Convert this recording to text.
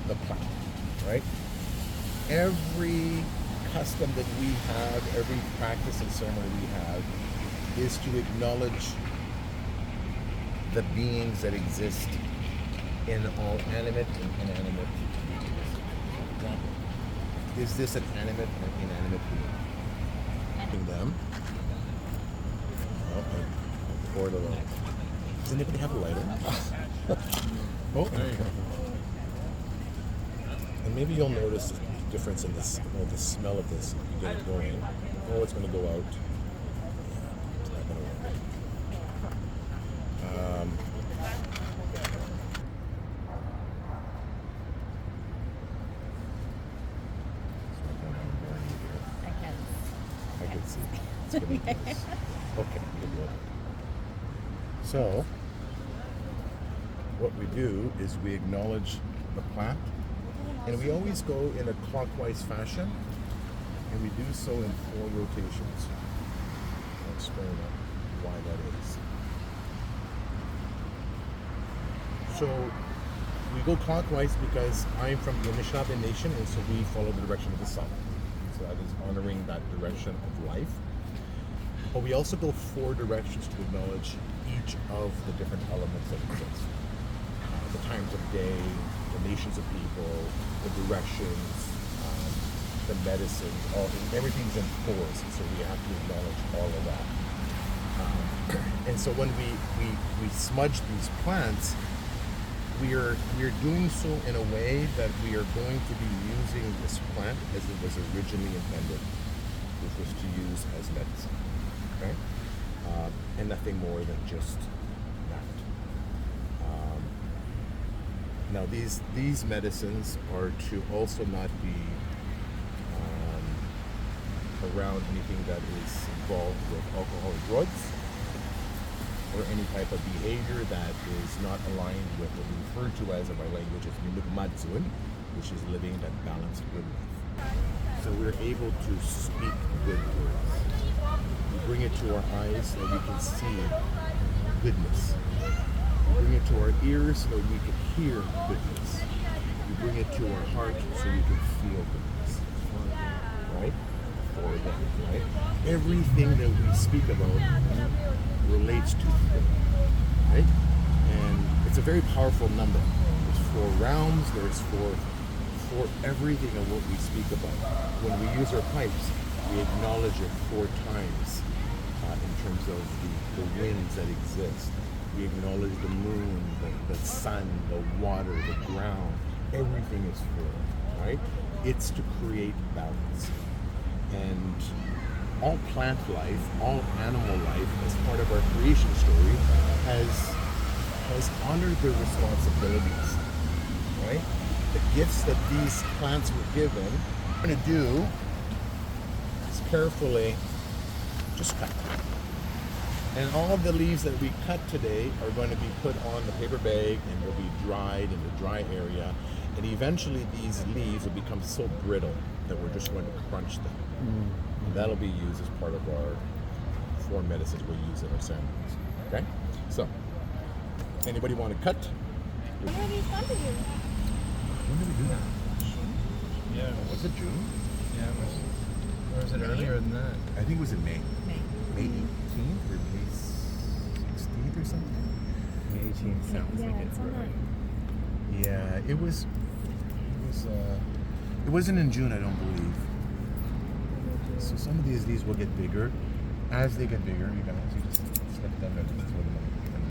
the plant, right? Every custom that we have, every practice and ceremony we have, is to acknowledge the beings that exist in all animate and inanimate beings. Is this an animate or inanimate being? Them. Oh, I poured a little. Does anybody have a lighter? Oh, there you go. And maybe you'll notice the difference in this, the smell of this. You get it going. Oh, it's going to go out. It's not going to work. I can see. It's going to be close. Okay, good. So, what we do is we acknowledge the plant, and we always go in a clockwise fashion, and we do so in 4 rotations. I'll explain why that is. So, we go clockwise because I'm from the Anishinaabe Nation, and so we follow the direction of the sun. So that is honoring that direction of life. But we also go 4 directions to acknowledge each of the different elements that exist. The times of day, the nations of people, the directions, the medicine, everything's in 4s, so we have to acknowledge all of that. And so when we smudge these plants, we are doing so in a way that we are going to be using this plant as it was originally intended, which was to use as medicine. Okay? And nothing more than just that. Now these medicines are to also not be around anything that is involved with alcohol or drugs, or any type of behavior that is not aligned with what we refer to as, in my language, as minugmadzun, which is living that balanced good life. So we're able to speak good words. We bring it to our eyes so that we can see goodness. We bring it to our ears so that we can hear goodness. We bring it to our heart so we can feel goodness. Right? For them, right? Everything that we speak about relates to good, right? And it's a very powerful number. There's 4 realms, there's for everything of what we speak about. When we use our pipes, we acknowledge it 4 times in terms of the winds that exist. We acknowledge the moon, the sun, the water, the ground. Everything is 4, right? It's to create balance. And all plant life, all animal life, as part of our creation story, has honored their responsibilities, right? The gifts that these plants were given, what we're going to do is carefully just cut. And all of the leaves that we cut today are going to be put on the paper bag and will be dried in the dry area. And eventually these leaves will become so brittle that we're just going to crunch them. And that'll be used as part of our 4 medicines we use in our ceremonies. Okay? So, anybody want to cut? When are these done to you? When did we do that? Yeah. Was it June? Yeah, it was. Or was it earlier than that? I think it was in May. May. May 18th or May 16th or something? May 18th sounds Yeah, like it's it. on that. Yeah, it wasn't in June, I don't believe. So some of these will get bigger. As they get bigger, you guys, you just snip them and throw them